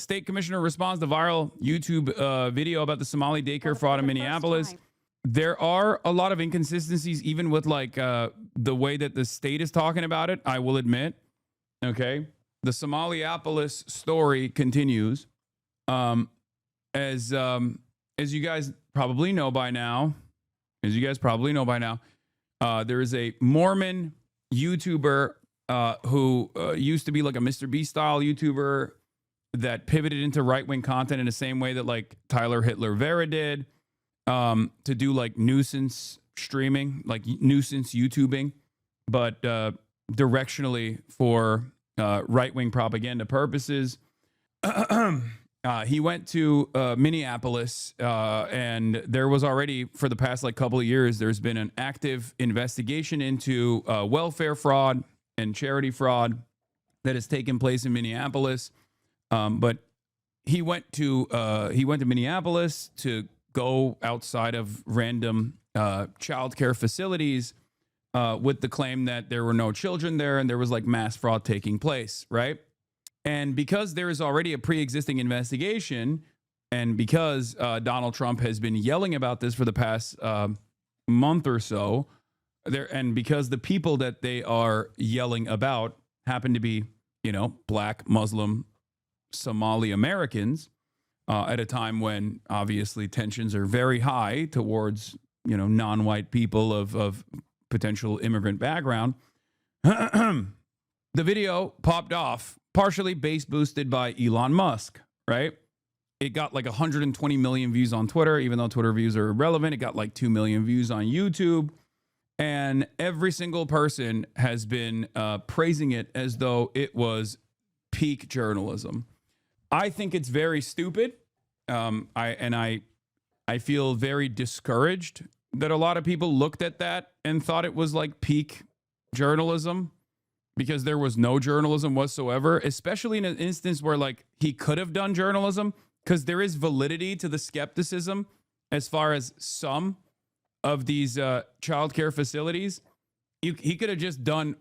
State commissioner responds to viral YouTube video about the Somali daycare fraud in Minneapolis. There are a lot of inconsistencies, even with like the way that the state is talking about it, I will admit. Okay. The Somaliapolis story continues. As you guys probably know by now, there is a Mormon YouTuber who used to be like a Mr. Beast style YouTuber that pivoted into right-wing content in the same way that like Tyler Hitler Vera did, to do like nuisance streaming, like nuisance YouTubing, but directionally for right-wing propaganda purposes. He went to Minneapolis, and there was already, for the past like couple of years, there's been an active investigation into welfare fraud and charity fraud that has taken place in Minneapolis. But he went to Minneapolis to go outside of random childcare facilities with the claim that there were no children there and there was like mass fraud taking place, right? And because there is already a pre-existing investigation, and because Donald Trump has been yelling about this for the past month or so, and because the people that they are yelling about happen to be, Black, Muslim, Somali Americans, at a time when obviously tensions are very high towards, non-white people of potential immigrant background, the video popped off, partially base boosted by Elon Musk, right? It got like 120 million views on Twitter, even though Twitter views are irrelevant. It got like 2 million views on YouTube. And every single person has been praising it as though it was peak journalism. I think it's very stupid. I feel very discouraged that a lot of people looked at that and thought it was like peak journalism, because there was no journalism whatsoever, especially in an instance where like he could have done journalism, because there is validity to the skepticism as far as some of these childcare facilities. He could have just done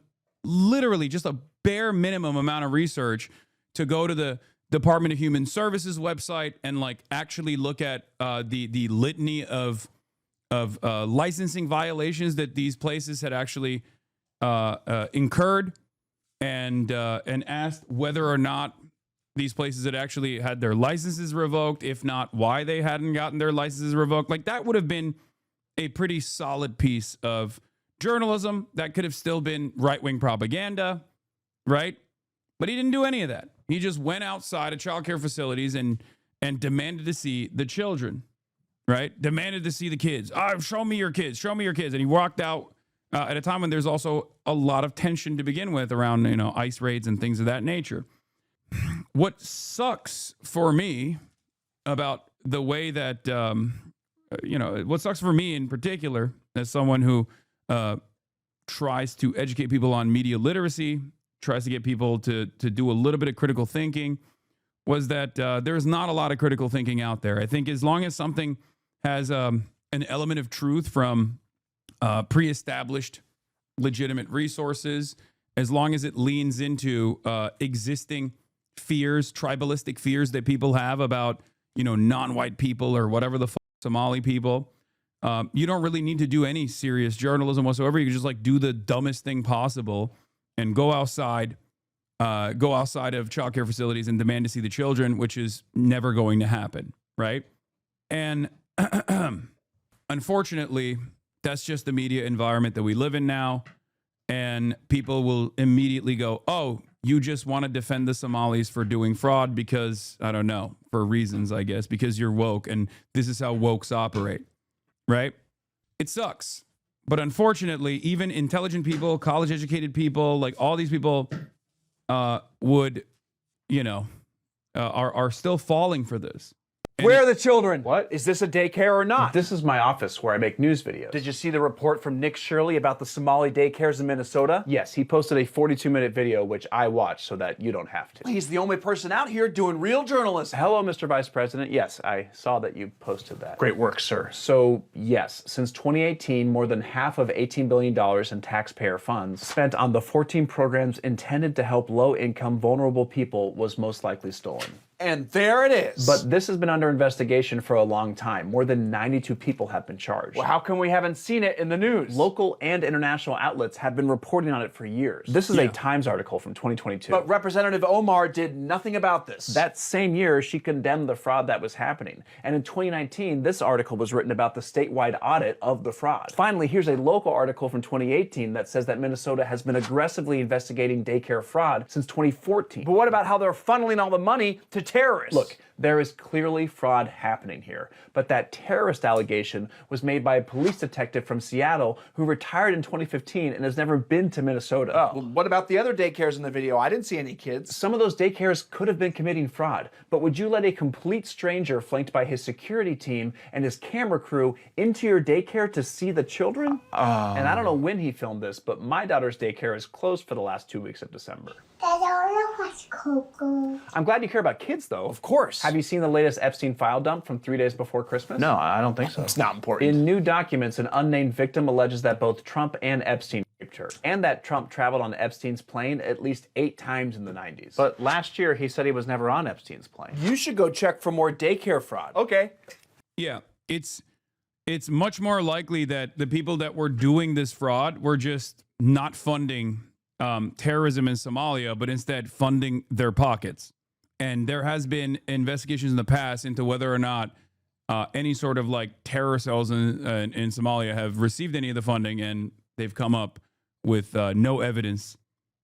literally just a bare minimum amount of research to go to the Department of Human Services website and like actually look at the litany of licensing violations that these places had actually incurred, and asked whether or not these places had actually had their licenses revoked. If not, why they hadn't gotten their licenses revoked. Like, that would have been a pretty solid piece of journalism that could have still been right-wing propaganda, right? But he didn't do any of that. He just went outside of childcare facilities and demanded to see the children, right? Demanded to see the kids. Show me your kids. Show me your kids. And he walked out at a time when there's also a lot of tension to begin with around, ICE raids and things of that nature. What sucks for me about the way that, what sucks for me in particular, as someone who tries to educate people on media literacy, tries to get people to do a little bit of critical thinking, was that there's not a lot of critical thinking out there. I think as long as something has an element of truth from pre-established legitimate resources, as long as it leans into existing fears, tribalistic fears that people have about, non-white people or whatever the Somali people, you don't really need to do any serious journalism whatsoever. You can just like do the dumbest thing possible and go outside of childcare facilities and demand to see the children, which is never going to happen, right? And unfortunately, that's just the media environment that we live in now. And people will immediately go, oh, you just want to defend the Somalis for doing fraud because, I don't know, for reasons, I guess, because you're woke and this is how wokes operate, right? It sucks. But unfortunately, even intelligent people, college-educated people, like all these people would, are still falling for this. Where are the children? What? Is this a daycare or not? This is my office where I make news videos. Did you see the report from Nick Shirley about the Somali daycares in Minnesota? Yes, he posted a 42-minute video, which I watched so that you don't have to. He's the only person out here doing real journalism. Hello, Mr. Vice President. Yes, I saw that you posted that. Great work, sir. So, yes, since 2018, more than half of $18 billion in taxpayer funds spent on the 14 programs intended to help low-income, vulnerable people was most likely stolen. And there it is. But this has been under investigation for a long time. More than 92 people have been charged. Well, how come we haven't seen it in the news? Local and international outlets have been reporting on it for years. This is a Times article from 2022. But Representative Omar did nothing about this. That same year, she condemned the fraud that was happening. And in 2019, this article was written about the statewide audit of the fraud. Finally, here's a local article from 2018 that says that Minnesota has been aggressively investigating daycare fraud since 2014. But what about how they're funneling all the money to terrorists? Look, there is clearly fraud happening here, but that terrorist allegation was made by a police detective from Seattle who retired in 2015 and has never been to Minnesota. Well, what about the other daycares in the video? I didn't see any kids. Some of those daycares could have been committing fraud, but would you let a complete stranger flanked by his security team and his camera crew into your daycare to see the children? And I don't know when he filmed this, but my daughter's daycare is closed for the last 2 weeks of December. I'm glad you care about kids, though. Of course. Have you seen the latest Epstein file dump from 3 days before Christmas? No, I don't think so. It's not important. In new documents, an unnamed victim alleges that both Trump and Epstein raped her, and that Trump traveled on Epstein's plane at least 8 times in the 90s. But last year, he said he was never on Epstein's plane. You should go check for more daycare fraud. Okay. Yeah, it's much more likely that the people that were doing this fraud were just not funding terrorism in Somalia, but instead funding their pockets. And there has been investigations in the past into whether or not any sort of like terror cells in Somalia have received any of the funding, and they've come up with no evidence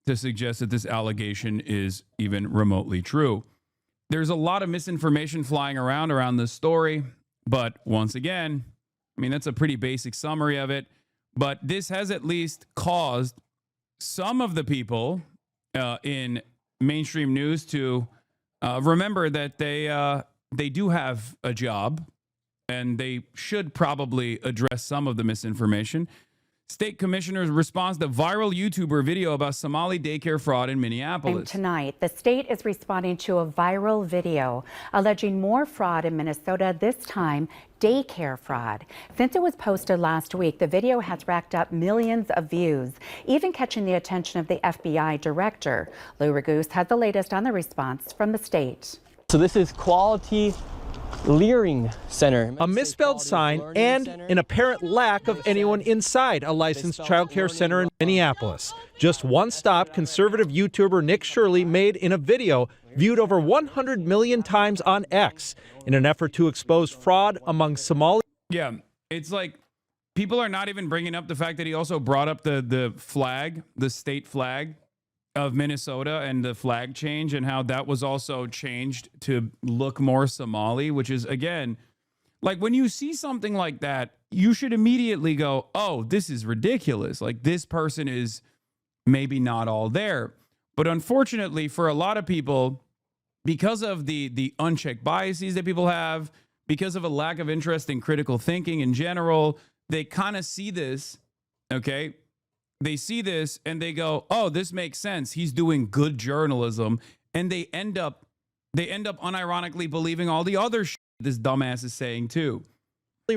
to suggest that this allegation is even remotely true. There's a lot of misinformation flying around this story, but once again, I mean, that's a pretty basic summary of it. But this has at least caused some of the people in mainstream news to remember that they do have a job, and they should probably address some of the misinformation. State commissioner's response to viral YouTuber video about Somali daycare fraud in Minneapolis. And tonight, the state is responding to a viral video alleging more fraud in Minnesota, this time daycare fraud. Since it was posted last week, the video has racked up millions of views, even catching the attention of the FBI director. Lou Ragoose has the latest on the response from the state. So this is Quality Learning Center. A misspelled sign and an apparent lack of anyone inside a licensed child care center in Minneapolis. Just one stop conservative YouTuber Nick Shirley made in a video viewed over 100 million times on X in an effort to expose fraud among Somali. Yeah, it's like people are not even bringing up the fact that he also brought up the flag, the state flag of Minnesota, and the flag change, and how that was also changed to look more Somali, which is, again, like when you see something like that, you should immediately go, oh, this is ridiculous. Like, this person is maybe not all there. But unfortunately for a lot of people, because of the unchecked biases that people have, because of a lack of interest in critical thinking in general, they kind of see this, okay? They see this and they go, oh, this makes sense. He's doing good journalism. And they end up unironically believing all the other shit this dumbass is saying too.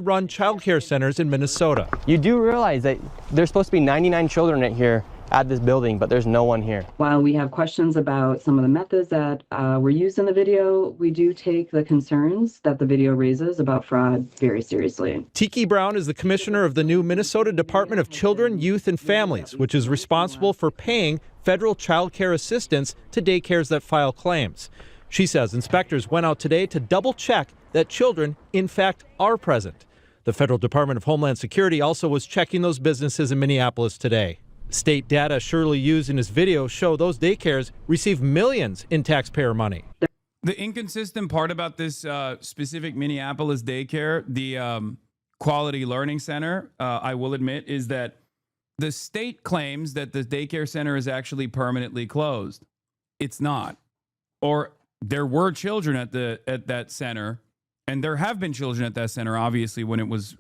Run child care centers in Minnesota. You do realize that there's supposed to be 99 children in here at this building, but there's no one here. While we have questions about some of the methods that were used in the video, we do take the concerns that the video raises about fraud very seriously. Tiki Brown is the commissioner of the new Minnesota Department of Children, Youth, and Families, which is responsible for paying federal child care assistance to daycares that file claims. She says inspectors went out today to double check that children, in fact, are present. The Federal Department of Homeland Security also was checking those businesses in Minneapolis today. State data Shirley used in his video show those daycares receive millions in taxpayer money. The inconsistent part about this specific Minneapolis daycare, the Quality Learning Center, I will admit, is that the state claims that the daycare center is actually permanently closed. It's not. Or there were children at that center, and there have been children at that center, obviously, when it was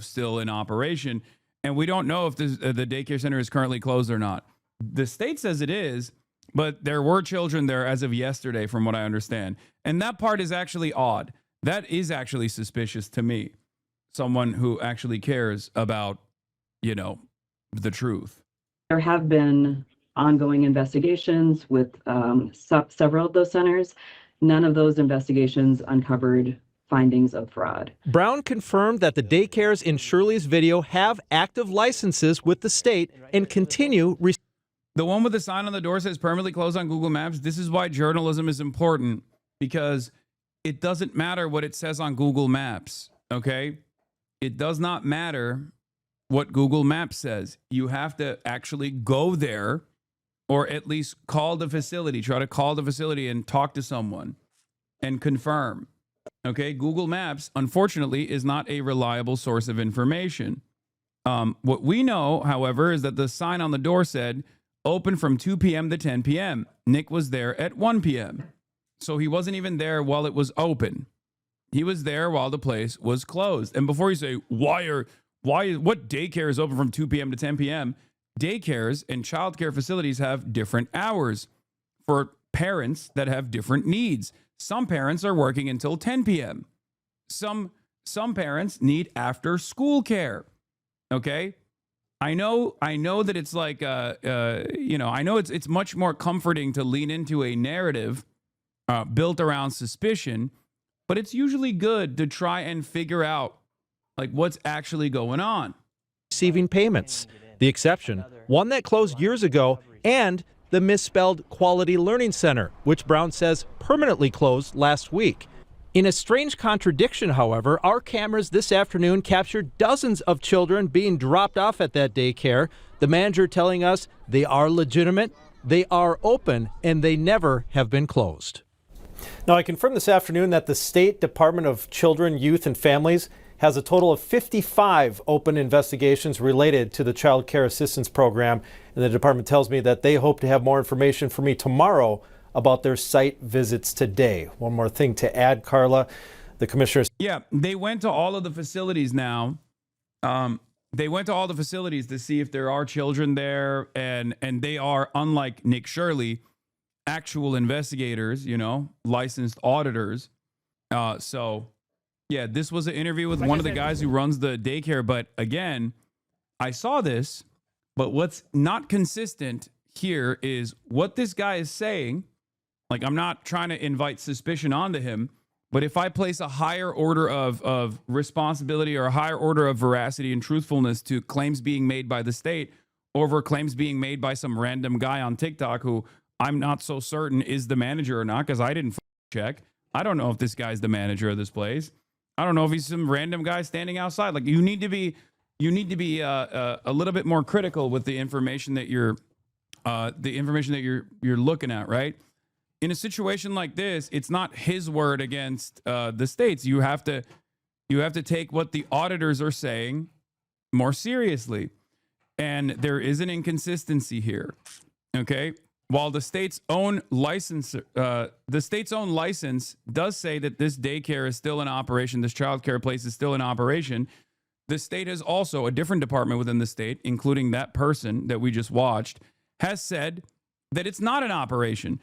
still in operation. And we don't know if the daycare center is currently closed or not. The state says it is, but there were children there as of yesterday, from what I understand. And that part is actually odd. That is actually suspicious to me. Someone who actually cares about, the truth. There have been ongoing investigations with several of those centers, None of those investigations uncovered findings of fraud. Brown confirmed that the daycares in Shirley's video have active licenses with the state and continue. The one with the sign on the door says permanently closed on Google Maps. This is why journalism is important, because it doesn't matter what it says on Google Maps, okay? It does not matter what Google Maps says. You have to actually go there, or at least call the facility, try to call the facility and talk to someone and confirm. Okay, Google Maps, unfortunately, is not a reliable source of information. What we know, however, is that the sign on the door said open from 2 p.m. to 10 p.m. Nick was there at 1 p.m. So he wasn't even there while it was open. He was there while the place was closed. And before you say, what daycare is open from 2 p.m. to 10 p.m., daycares and childcare facilities have different hours for parents that have different needs. Some parents are working until 10 p.m. Some parents need after school care. Okay? I know that it's like I know it's much more comforting to lean into a narrative built around suspicion, but it's usually good to try and figure out like what's actually going on. Receiving payments. The exception, one that closed years ago, and the misspelled Quality Learning Center, which Brown says permanently closed last week. In a strange contradiction, however, our cameras this afternoon captured dozens of children being dropped off at that daycare. The manager telling us they are legitimate, they are open, and they never have been closed. Now, I confirmed this afternoon that the State Department of Children, Youth, and Families has a total of 55 open investigations related to the Child Care Assistance Program. And the department tells me that they hope to have more information for me tomorrow about their site visits today. One more thing to add, Carla. The commissioners. Yeah, they went to all of the facilities now. They went to all the facilities to see if there are children there. And they are, unlike Nick Shirley, actual investigators, licensed auditors. So, yeah, this was an interview with one of the guys who runs the daycare. But again, I saw this, but what's not consistent here is what this guy is saying. Like, I'm not trying to invite suspicion onto him, but if I place a higher order of responsibility or a higher order of veracity and truthfulness to claims being made by the state over claims being made by some random guy on TikTok who I'm not so certain is the manager or not, because I didn't check. I don't know if this guy's the manager of this place. I don't know if he's some random guy standing outside. Like, you need to be a little bit more critical with the information that you're looking at, right? In a situation like this, it's not his word against the states. You have to take what the auditors are saying more seriously, and there is an inconsistency here. Okay. While the state's own license does say that this daycare is still in operation, this child care place is still in operation, the state has also, a different department within the state, including that person that we just watched, has said that it's not in operation.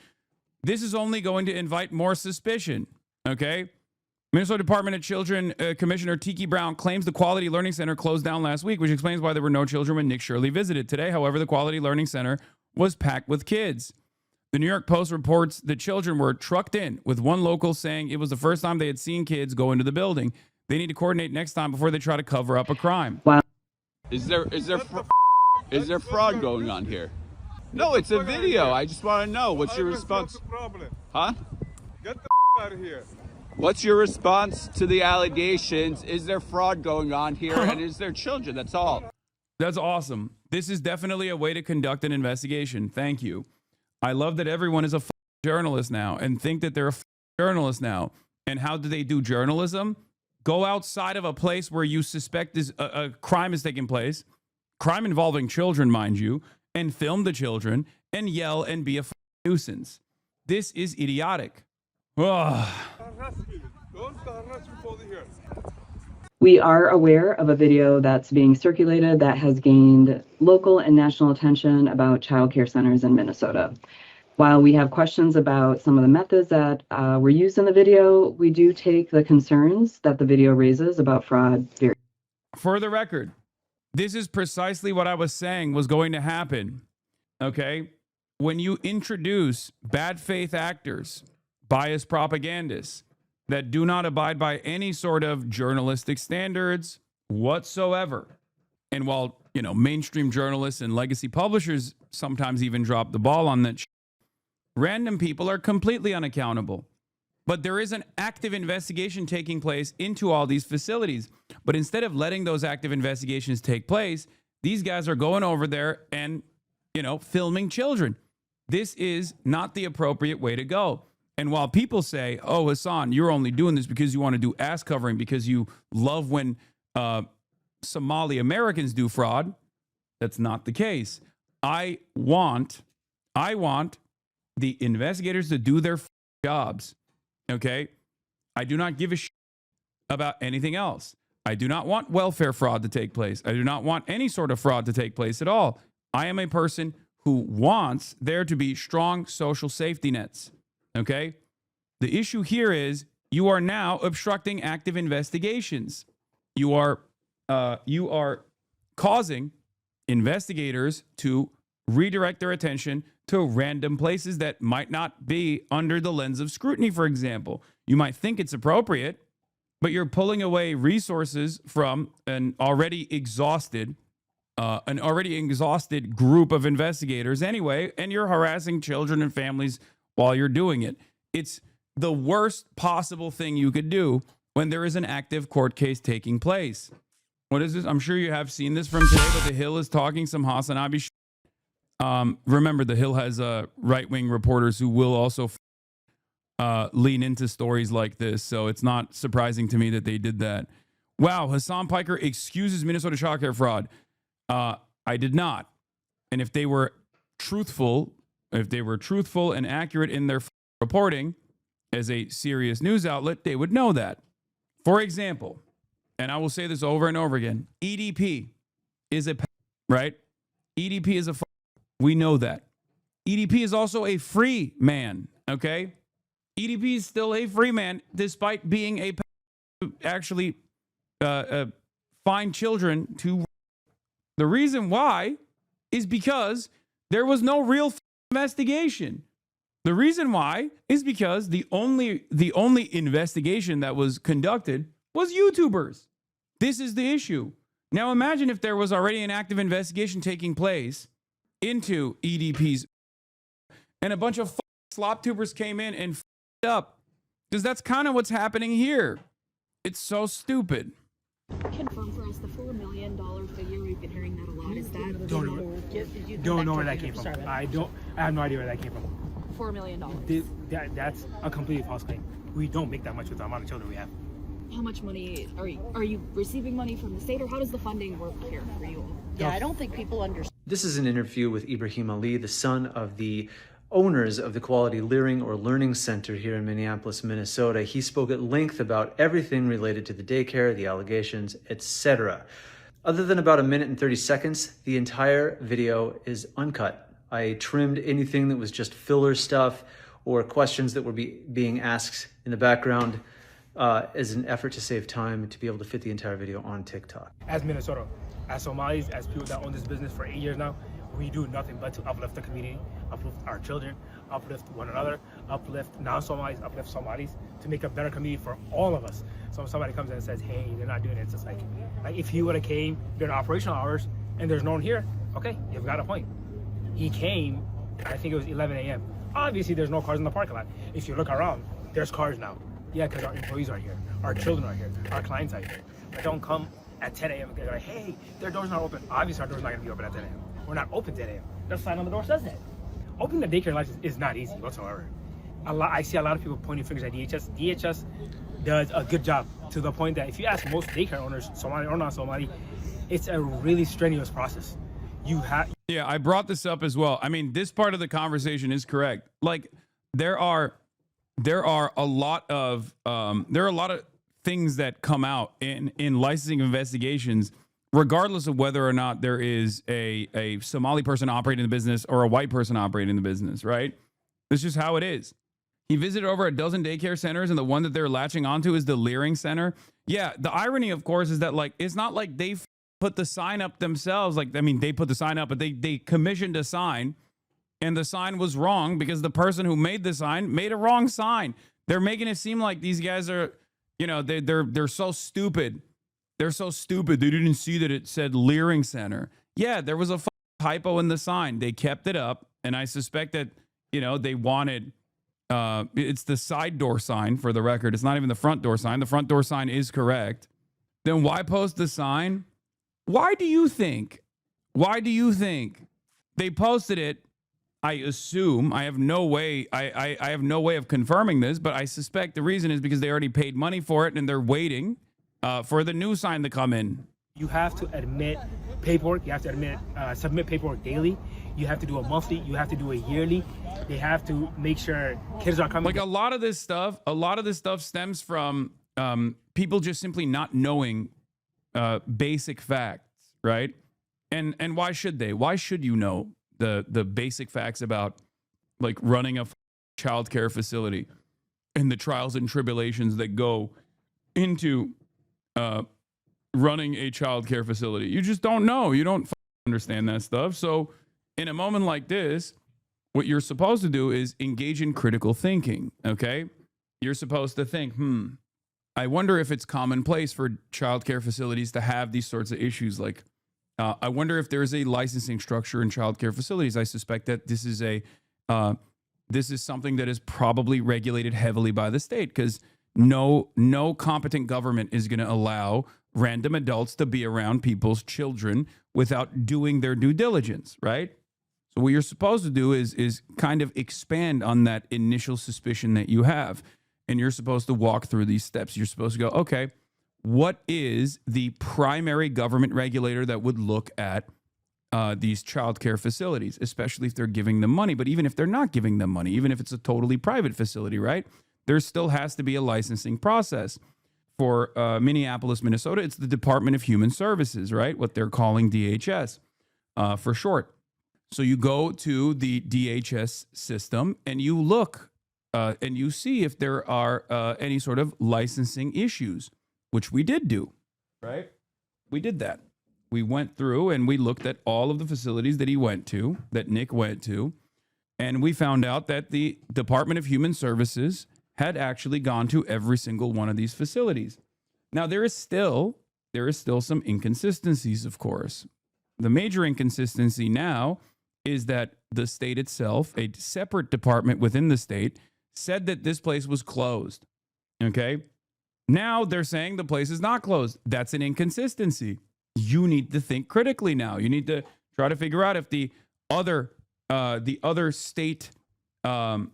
This is only going to invite more suspicion, okay? Minnesota Department of Children Commissioner Tiki Brown claims the Quality Learning Center closed down last week, which explains why there were no children when Nick Shirley visited. Today, however, the Quality Learning Center was packed with kids. The New York Post reports the children were trucked in, with one local saying it was the first time they had seen kids go into the building. They need to coordinate next time before they try to cover up a crime. Wow. Is there fraud going on here? No, it's a video. I just want to know. What's your response? Huh? Get the out of here. What's your response to the allegations? Is there fraud going on here? And is there children? That's all. That's awesome. This is definitely a way to conduct an investigation. Thank you. I love that everyone is a journalist now and think that they're a journalist now. And how do they do journalism? Go outside of a place where you suspect a crime is taking place, crime involving children, mind you, and film the children and yell and be a nuisance. This is idiotic. Ugh. We are aware of a video that's being circulated that has gained local and national attention about child care centers in Minnesota. While we have questions about some of the methods that were used in the video, we do take the concerns that the video raises about fraud very. For the record, this is precisely what I was saying was going to happen. Okay? When you introduce bad faith actors, biased propagandists that do not abide by any sort of journalistic standards whatsoever. And while, you know, mainstream journalists and legacy publishers sometimes even drop the ball on that, random people are completely unaccountable. But there is an active investigation taking place into all these facilities. But instead of letting those active investigations take place, these guys are going over there and, you know, filming children. This is not the appropriate way to go. And while people say, oh, Hasan, you're only doing this because you want to do ass covering because you love when Somali Americans do fraud, that's not the case. I want the investigators to do their jobs. Okay? I do not give a shit about anything else. I do not want welfare fraud to take place. I do not want any sort of fraud to take place at all. I am a person who wants there to be strong social safety nets. Okay? The issue here is you are now obstructing active investigations. You are causing investigators to redirect their attention to random places that might not be under the lens of scrutiny, for example. You might think it's appropriate, but you're pulling away resources from an already exhausted group of investigators anyway, and you're harassing children and families while you're doing it. It's the worst possible thing you could do when there is an active court case taking place. What is this? I'm sure you have seen this from today, but The Hill is talking some Hasan Abi. Remember, The Hill has right-wing reporters who will also lean into stories like this, so it's not surprising to me that they did that. Wow, Hasan Piker excuses Minnesota childcare fraud. I did not. And if they were truthful and accurate in their reporting as a serious news outlet, they would know that. For example, and I will say this over and over again, EDP is right? EDP is a we know that. EDP is also a free man, okay? EDP is still a free man despite being a actually find children to. The reason why is because there was no real investigation. The reason why is because the only investigation that was conducted was YouTubers. This is the issue. Now imagine if there was already an active investigation taking place into EDP's and a bunch of slop tubers came in and up, because that's kind of what's happening here. It's so stupid. Confirm for us the $4 million figure. We've been hearing that a lot. Is that don't know where that came from. I have no idea where that came from. $4 million. That's a completely false claim. We don't make that much with the amount of children we have. How much money are you receiving money from the state, or how does the funding work here for you all? Yeah, I don't think people understand. This is an interview with Ibrahim Ali, the son of the owners of the Quality Learning or Learning Center here in Minneapolis, Minnesota. He spoke at length about everything related to the daycare, the allegations, etc. Other than about 1 minute and 30 seconds, the entire video is uncut. I trimmed anything that was just filler stuff or questions that were being asked in the background as an effort to save time to be able to fit the entire video on TikTok. As Minnesota, as Somalis, as people that own this business for 8 years now, we do nothing but to uplift the community, uplift our children, uplift one another, uplift non-Somalis, uplift Somalis, to make a better community for all of us. So if somebody comes in and says, hey, they're not doing it, it's just like if he would have came during operational hours and there's no one here, okay, you've got a point. He came, I think it was 11 a.m. Obviously, there's no cars in the parking lot. If you look around, there's cars now. Yeah, because our employees are here, our children are here, our clients are here. But don't come at 10 a.m. and they're like, hey, their door's not open. Obviously, our door's not going to be open at 10 a.m. We're not open 10 a.m. The sign on the door says that. Opening a daycare license is not easy whatsoever. I see a lot of people pointing fingers at DHS. DHS does a good job, to the point that if you ask most daycare owners, Somali or not Somali, it's a really strenuous process. Yeah, I brought this up as well. I mean, this part of the conversation is correct. Like, there are a lot of things that come out in licensing investigations, regardless of whether or not there is a Somali person operating the business or a white person operating the business, right? It's just how it is. He visited over a dozen daycare centers, and the one that they're latching onto is the Leering Center. Yeah, the irony, of course, is that, like, it's not like they put the sign up themselves. Like, I mean, they put the sign up, but they commissioned a sign and the sign was wrong because the person who made the sign made a wrong sign. They're making it seem like these guys are, you know, they're so stupid. They're so stupid. They didn't see that it said Leering Center. Yeah, there was a typo in the sign. They kept it up, and I suspect that, you know, they wanted. It's the side door sign, for the record. It's not even the front door sign. The front door sign is correct. Then why post the sign? Why do you think? Why do you think they posted it? I assume, I have no way, I have no way of confirming this, but I suspect the reason is because they already paid money for it and they're waiting for the new sign to come in. You have to admit paperwork. You have to submit paperwork daily. You have to do a monthly. You have to do a yearly. They have to make sure kids are coming. Like a lot of this stuff stems from people just simply not knowing basic facts, right? And why should they? Why should you know the basic facts about like running a childcare facility and the trials and tribulations that go into running a childcare facility? You just don't know. You don't understand that stuff. So in a moment like this, what you're supposed to do is engage in critical thinking, okay? You're supposed to think, I wonder if it's commonplace for childcare facilities to have these sorts of issues. Like, I wonder if there's a licensing structure in childcare facilities. I suspect that this is something that is probably regulated heavily by the state, because no competent government is going to allow random adults to be around people's children without doing their due diligence, right? So what you're supposed to do is kind of expand on that initial suspicion that you have. And you're supposed to walk through these steps. You're supposed to go, okay, what is the primary government regulator that would look at these childcare facilities, especially if they're giving them money? But even if they're not giving them money, even if it's a totally private facility, right? There still has to be a licensing process. For Minneapolis, Minnesota, it's the Department of Human Services, right? What they're calling DHS for short. So you go to the DHS system and you look and you see if there are any sort of licensing issues, which we did do, right? We did that. We went through and we looked at all of the facilities that he went to, that Nick went to, and we found out that the Department of Human Services had actually gone to every single one of these facilities. Now, there is still some inconsistencies, of course. The major inconsistency now is that the state itself, a separate department within the state, said that this place was closed. Okay? Now they're saying the place is not closed. That's an inconsistency. You need to think critically now. You need to try to figure out if the other state, the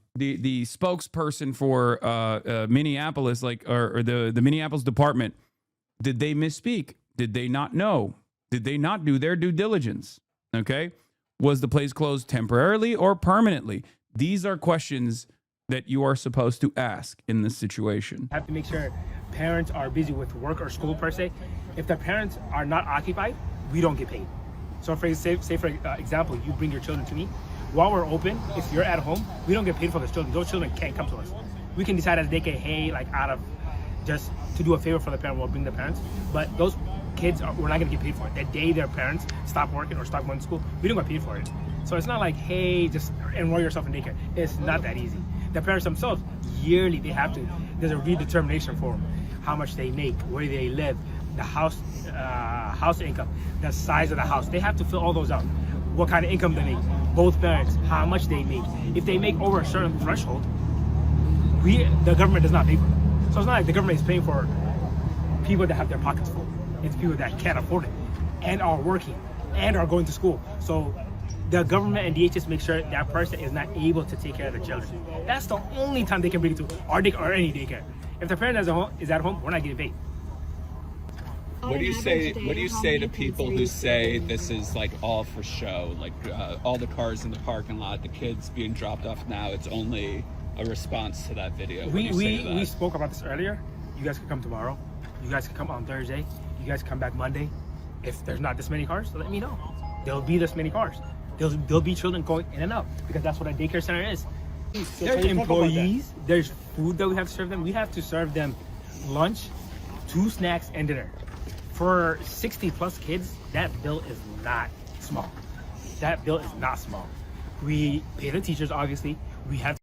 spokesperson for Minneapolis, or the Minneapolis department, did they misspeak? Did they not know? Did they not do their due diligence? Okay? Was the place closed temporarily or permanently? These are questions that you are supposed to ask in this situation. Have to make sure parents are busy with work or school per se. If the parents are not occupied, we don't get paid. So for example, you bring your children to me. While we're open, if you're at home, we don't get paid for those children. Those children can't come to us. We can decide as they get, hey, like out of just to do a favor for the parent, we'll bring the parents. But those kids, we're not gonna get paid for it. The day their parents stop working or stop going to school, we don't get paid for it. So it's not like, hey, just enroll yourself in daycare. It's not that easy. The parents themselves, yearly, there's a redetermination for them. How much they make, where they live, the house income, the size of the house. They have to fill all those out. What kind of income they make, both parents, how much they make. If they make over a certain threshold, the government does not pay for it. So it's not like the government is paying for people that have their pockets full. It's people that can't afford it and are working and are going to school. So the government and DHS make sure that person is not able to take care of the children. That's the only time they can bring it to our daycare or any daycare. If the parent is at home, we're not getting paid. What do you say to people who say this is like all for show, like all the cars in the parking lot, the kids being dropped off now, it's only a response to that video? We spoke about this earlier. You guys can come tomorrow. You guys can come on Thursday. You guys can come back Monday. If there's not this many cars, let me know. There'll be this many cars. There'll be children going in and out because that's what a daycare center is. There's employees. There's food that we have to serve them. We have to serve them lunch, 2 snacks, and dinner. For 60 plus kids, that bill is not small. That bill is not small. We pay the teachers, obviously. We have.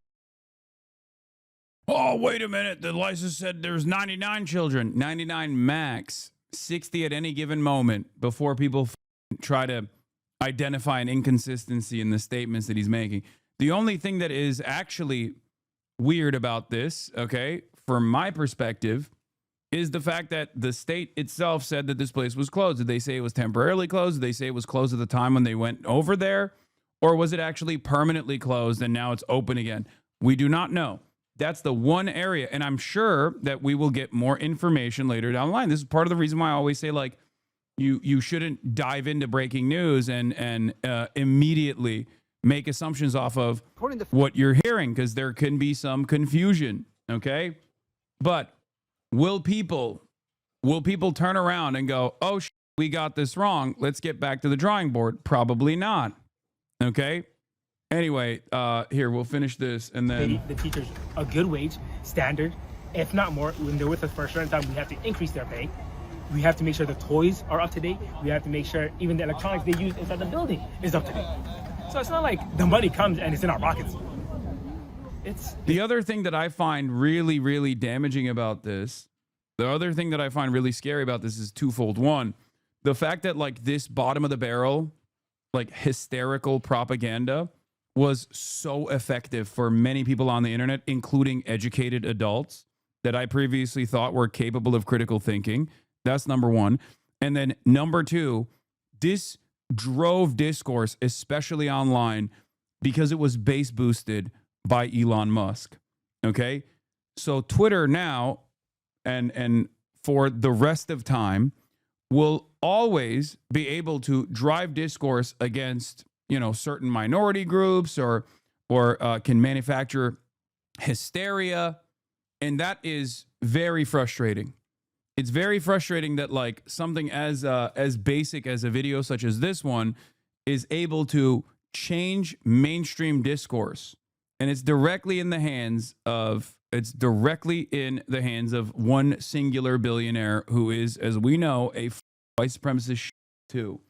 Oh, wait a minute. The license said there's 99 children, 99 max, 60 at any given moment before people try to identify an inconsistency in the statements that he's making. The only thing that is actually weird about this, okay, from my perspective, is the fact that the state itself said that this place was closed. Did they say it was temporarily closed? Did they say it was closed at the time when they went over there? Or was it actually permanently closed and now it's open again? We do not know. That's the one area. And I'm sure that we will get more information later down the line. This is part of the reason why I always say, like, you shouldn't dive into breaking news and immediately make assumptions off of what you're hearing, because there can be some confusion, okay? But will people turn around and go, oh, we got this wrong, let's get back to the drawing board? Probably not, okay? Anyway, here, we'll finish this and then... The teachers a good wage, standard, if not more. When they're with us for a certain time, we have to increase their pay. We have to make sure the toys are up to date. We have to make sure even the electronics they use inside the building is up to date. So it's not like the money comes and it's in our pockets. The other thing that I find really, really damaging about this, the other thing that I find really scary about this is twofold. One, the fact that, like, this bottom of the barrel, like, hysterical propaganda was so effective for many people on the internet, including educated adults that I previously thought were capable of critical thinking. That's number one. And then number two, this drove discourse, especially online, because it was base boosted by Elon Musk. Okay? So Twitter now and for the rest of time will always be able to drive discourse against, you know, certain minority groups or can manufacture hysteria. And that is very frustrating. It's very frustrating that, like, something as basic as a video such as this one is able to change mainstream discourse. And it's directly in the hands of one singular billionaire who is, as we know, a white supremacist too.